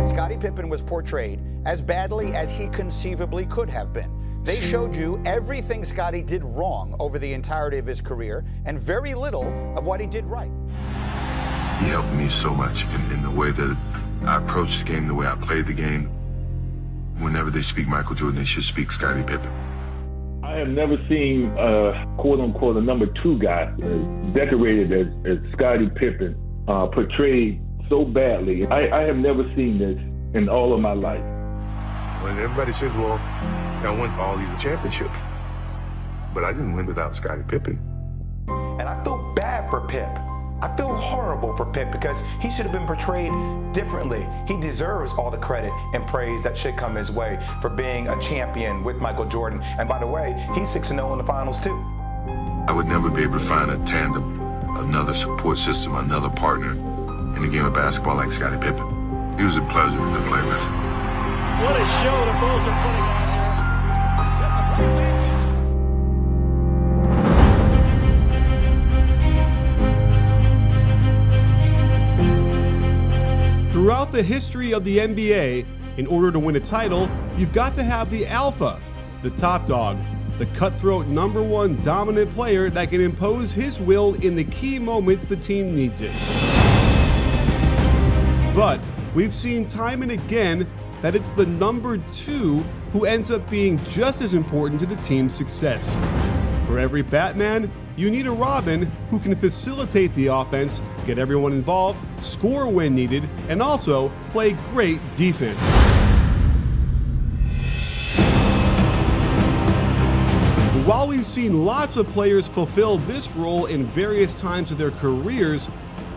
Scottie Pippen was portrayed as badly as he conceivably could have been. They showed you everything Scottie did wrong over the entirety of his career and very little of what he did right. He helped me so much in the way that I approached the game, the way I played the game. Whenever they speak Michael Jordan, they should speak Scottie Pippen. I have never seen quote-unquote a number two guy decorated as Scottie Pippen portrayed so badly. I have never seen this in all of my life. When everybody says, well, I won all these championships, but I didn't win without Scottie Pippen. And I feel bad for Pip. I feel horrible for Pip because he should have been portrayed differently. He deserves all the credit and praise that should come his way for being a champion with Michael Jordan. And by the way, he's 6-0 in the finals too. I would never be able to find a tandem, another support system, another partner in the game of basketball like Scottie Pippen. He was a pleasure to play with. What a show the Bulls are putting on here. Throughout the history of the NBA, in order to win a title, you've got to have the alpha, the top dog, the cutthroat #1 dominant player that can impose his will in the key moments the team needs it. But we've seen time and again that it's the #2 who ends up being just as important to the team's success. For every Batman, you need a Robin who can facilitate the offense, get everyone involved, score when needed, and also play great defense. While we've seen lots of players fulfill this role in various times of their careers,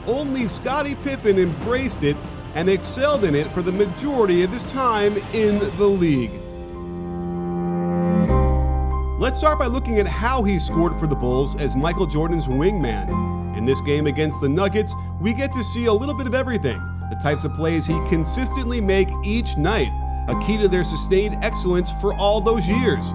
only Scottie Pippen embraced it and excelled in it for the majority of his time in the league. Let's start by looking at how he scored for the Bulls as Michael Jordan's wingman. In this game against the Nuggets, we get to see a little bit of everything, the types of plays he consistently make each night, a key to their sustained excellence for all those years.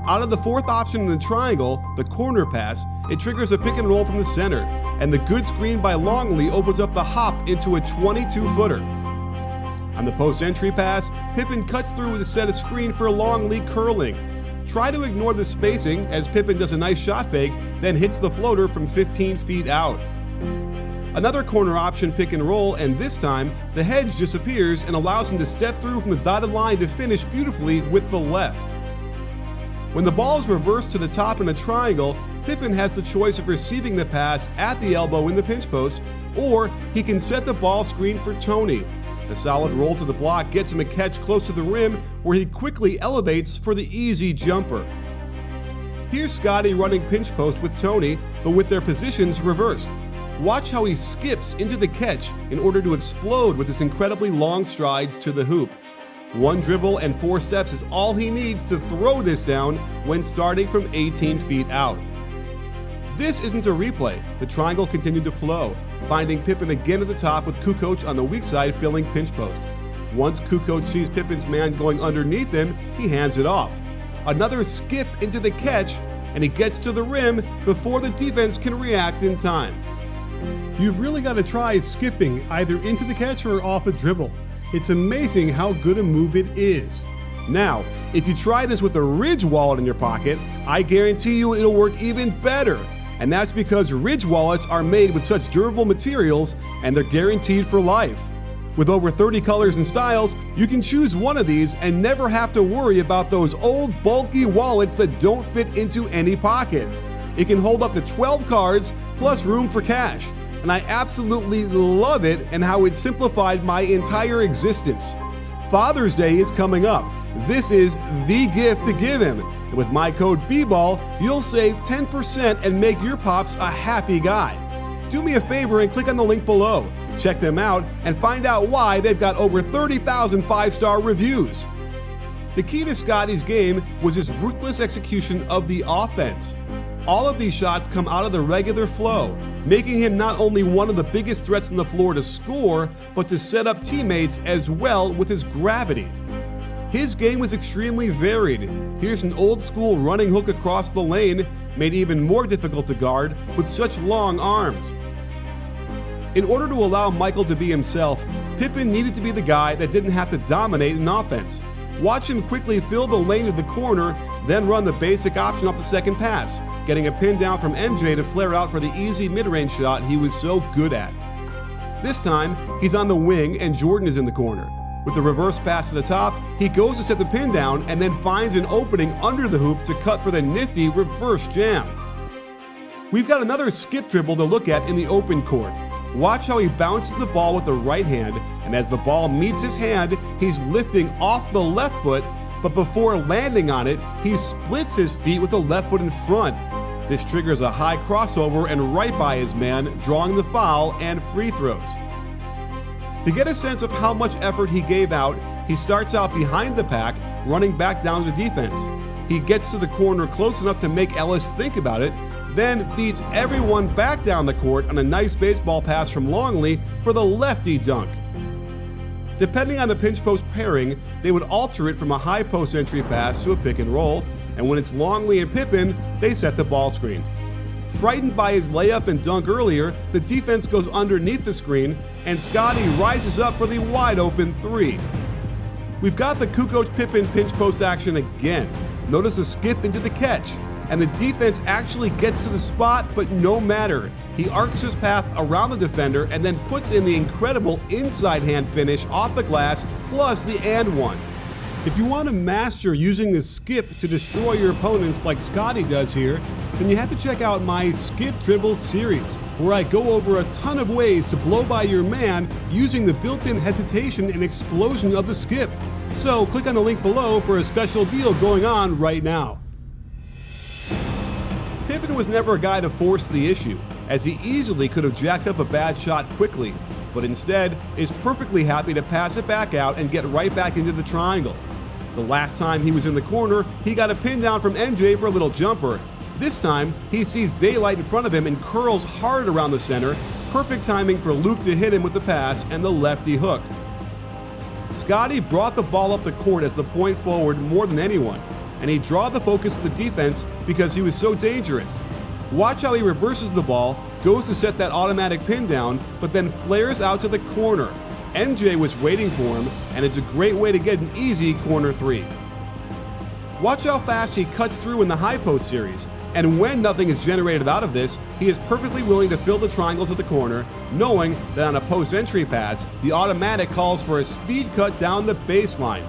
Out of the fourth option in the triangle, the corner pass, it triggers a pick and roll from the center, and the good screen by Longley opens up the hop into a 22-footer. On the post entry pass, Pippen cuts through with a set of screen for Longley curling. Try to ignore the spacing as Pippen does a nice shot fake, then hits the floater from 15 feet out. Another corner option pick and roll, and this time, the hedge disappears and allows him to step through from the dotted line to finish beautifully with the left. When the ball is reversed to the top in a triangle, Pippen has the choice of receiving the pass at the elbow in the pinch post, or he can set the ball screen for Tony. A solid roll to the block gets him a catch close to the rim where he quickly elevates for the easy jumper. Here's Scottie running pinch post with Tony, but with their positions reversed. Watch how he skips into the catch in order to explode with his incredibly long strides to the hoop. One dribble and 4 steps is all he needs to throw this down when starting from 18 feet out. This isn't a replay. The triangle continued to flow, finding Pippen again at the top with Kukoc on the weak side filling pinch post. Once Kukoc sees Pippen's man going underneath him, he hands it off. Another skip into the catch, and he gets to the rim before the defense can react in time. You've really got to try skipping either into the catch or off a dribble. It's amazing how good a move it is. Now, if you try this with a Ridge wallet in your pocket, I guarantee you it'll work even better. And that's because Ridge wallets are made with such durable materials and they're guaranteed for life. With over 30 colors and styles, you can choose one of these and never have to worry about those old bulky wallets that don't fit into any pocket. It can hold up to 12 cards plus room for cash. And I absolutely love it and how it simplified my entire existence. Father's Day is coming up. This is the gift to give him. And with my code BBALL, you'll save 10% and make your pops a happy guy. Do me a favor and click on the link below. Check them out and find out why they've got over 30,000 5-star reviews. The key to Scottie's game was his ruthless execution of the offense. All of these shots come out of the regular flow, making him not only one of the biggest threats on the floor to score, but to set up teammates as well with his gravity. His game was extremely varied. Here's an old school running hook across the lane, made even more difficult to guard with such long arms. In order to allow Michael to be himself, Pippen needed to be the guy that didn't have to dominate an offense. Watch him quickly fill the lane to the corner, then run the basic option off the second pass, getting a pin down from MJ to flare out for the easy mid-range shot he was so good at. This time, he's on the wing and Jordan is in the corner. With the reverse pass to the top, he goes to set the pin down and then finds an opening under the hoop to cut for the nifty reverse jam. We've got another skip dribble to look at in the open court. Watch how he bounces the ball with the right hand, and as the ball meets his hand, he's lifting off the left foot, but before landing on it, he splits his feet with the left foot in front. This triggers a high crossover and right by his man, drawing the foul and free throws. To get a sense of how much effort he gave out, he starts out behind the pack, running back down to defense. He gets to the corner close enough to make Ellis think about it, then beats everyone back down the court on a nice baseball pass from Longley for the lefty dunk. Depending on the pinch post pairing, they would alter it from a high post entry pass to a pick and roll, and when it's Longley and Pippen, they set the ball screen. Frightened by his layup and dunk earlier, the defense goes underneath the screen, and Scottie rises up for the wide open three. We've got the Kukoc Pippen pinch post action again. Notice a skip into the catch, and the defense actually gets to the spot, but no matter. He arcs his path around the defender and then puts in the incredible inside hand finish off the glass, plus the and one. If you want to master using the skip to destroy your opponents like Scottie does here, then you have to check out my Skip Dribble series, where I go over a ton of ways to blow by your man using the built-in hesitation and explosion of the skip. So click on the link below for a special deal going on right now. Pippen was never a guy to force the issue, as he easily could have jacked up a bad shot quickly, but instead is perfectly happy to pass it back out and get right back into the triangle. The last time he was in the corner, he got a pin down from MJ for a little jumper. This time, he sees daylight in front of him and curls hard around the center, perfect timing for Luke to hit him with the pass and the lefty hook. Scottie brought the ball up the court as the point forward more than anyone, and he drew the focus of the defense because he was so dangerous. Watch how he reverses the ball, goes to set that automatic pin down, but then flares out to the corner. MJ was waiting for him, and it's a great way to get an easy corner three. Watch how fast he cuts through in the high post series, and when nothing is generated out of this, he is perfectly willing to fill the triangle to the corner, knowing that on a post entry pass, the automatic calls for a speed cut down the baseline.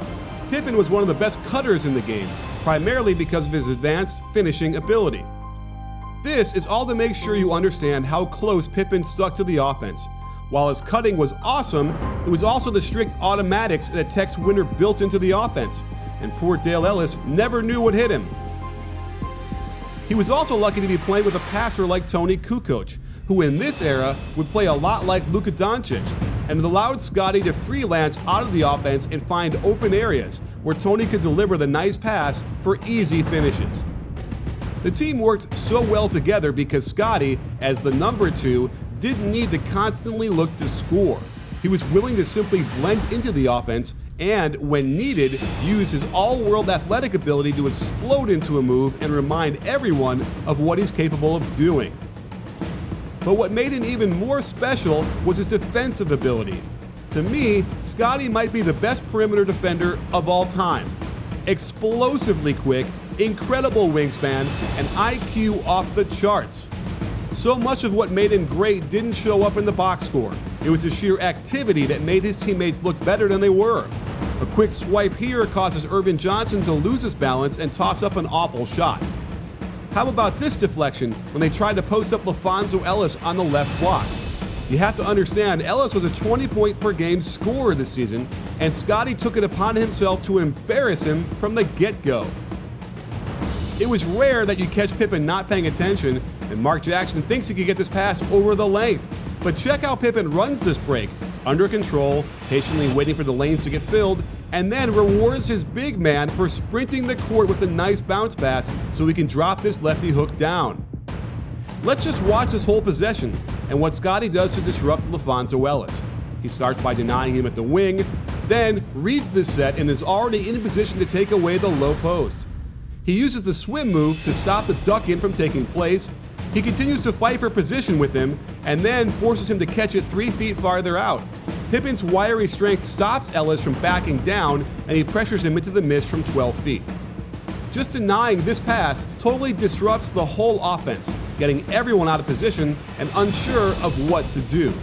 Pippen was one of the best cutters in the game, primarily because of his advanced finishing ability. This is all to make sure you understand how close Pippen stuck to the offense. While his cutting was awesome, it was also the strict automatics that Tech's winner built into the offense, and poor Dale Ellis never knew what hit him. He was also lucky to be playing with a passer like Tony Kukoc, who in this era would play a lot like Luka Doncic, and it allowed Scottie to freelance out of the offense and find open areas where Tony could deliver the nice pass for easy finishes. The team worked so well together because Scottie, as the number 2, didn't need to constantly look to score. He was willing to simply blend into the offense and, when needed, use his all-world athletic ability to explode into a move and remind everyone of what he's capable of doing. But what made him even more special was his defensive ability. To me, Scottie might be the best perimeter defender of all time. Explosively quick, incredible wingspan, and IQ off the charts. So much of what made him great didn't show up in the box score. It was the sheer activity that made his teammates look better than they were. A quick swipe here causes Irvin Johnson to lose his balance and toss up an awful shot. How about this deflection when they tried to post up LaFonso Ellis on the left block? You have to understand, Ellis was a 20-point-per-game scorer this season, and Scottie took it upon himself to embarrass him from the get-go. It was rare that you catch Pippen not paying attention, and Mark Jackson thinks he could get this pass over the length. But check how Pippen runs this break, under control, patiently waiting for the lanes to get filled, and then rewards his big man for sprinting the court with a nice bounce pass so he can drop this lefty hook down. Let's just watch this whole possession and what Scottie does to disrupt LaFonso Ellis. He starts by denying him at the wing, then reads this set and is already in position to take away the low post. He uses the swim move to stop the duck in from taking place, He continues to fight for position with him and then forces him to catch it 3 feet farther out. Pippen's wiry strength stops Ellis from backing down, and he pressures him into the miss from 12 feet. Just denying this pass totally disrupts the whole offense, getting everyone out of position and unsure of what to do.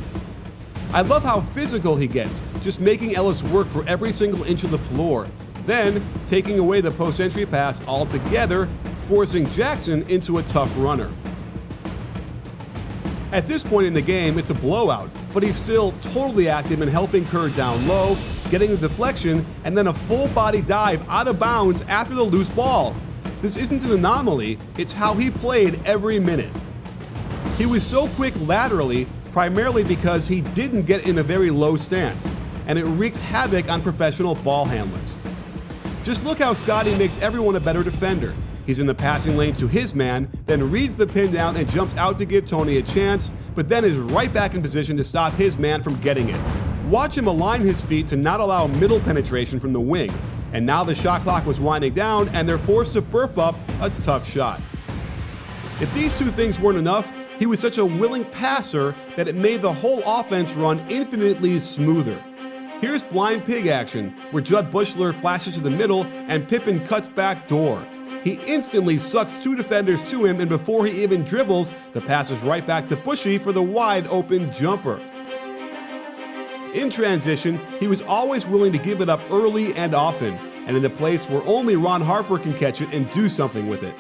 I love how physical he gets, just making Ellis work for every single inch of the floor, then taking away the post-entry pass altogether, forcing Jackson into a tough runner. At this point in the game, it's a blowout, but he's still totally active in helping Kerr down low, getting a deflection, and then a full body dive out of bounds after the loose ball. This isn't an anomaly, it's how he played every minute. He was so quick laterally, primarily because he didn't get in a very low stance, and it wreaked havoc on professional ball handlers. Just look how Scottie makes everyone a better defender. He's in the passing lane to his man, then reads the pin down and jumps out to give Tony a chance, but then is right back in position to stop his man from getting it. Watch him align his feet to not allow middle penetration from the wing, and now the shot clock was winding down and they're forced to burp up a tough shot. If these two things weren't enough, he was such a willing passer that it made the whole offense run infinitely smoother. Here's blind pig action, where Jud Buechler flashes to the middle and Pippen cuts back door. He instantly sucks 2 defenders to him, and before he even dribbles, the pass is right back to Bushy for the wide open jumper. In transition, he was always willing to give it up early and often, and in the place where only Ron Harper can catch it and do something with it.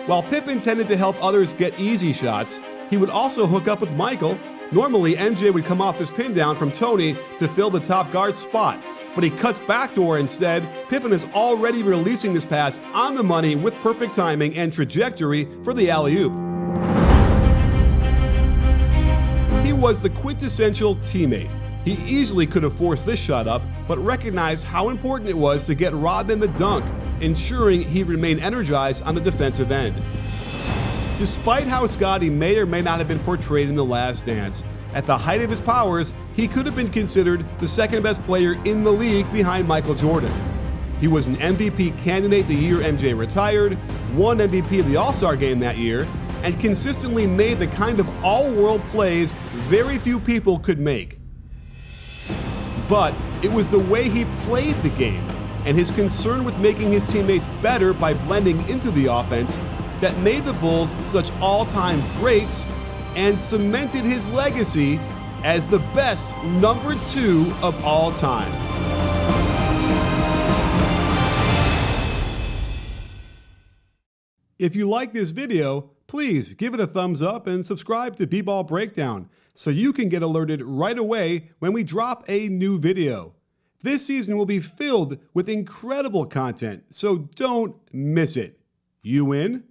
While Pippen tended to help others get easy shots, he would also hook up with Michael. Normally, MJ would come off this pin down from Tony to fill the top guard spot, but he cuts backdoor instead. Pippen is already releasing this pass on the money with perfect timing and trajectory for the alley-oop. He was the quintessential teammate. He easily could have forced this shot up, but recognized how important it was to get Rodman the dunk, ensuring he remained energized on the defensive end. Despite how Scottie may or may not have been portrayed in The Last Dance, at the height of his powers, he could have been considered the second best player in the league behind Michael Jordan. He was an MVP candidate the year MJ retired, won MVP of the All-Star Game that year, and consistently made the kind of all-world plays very few people could make. But it was the way he played the game and his concern with making his teammates better by blending into the offense that made the Bulls such all-time greats and cemented his legacy as the best number 2 of all time. If you like this video, please give it a thumbs up and subscribe to B-Ball Breakdown so you can get alerted right away when we drop a new video. This season will be filled with incredible content, so don't miss it. You in?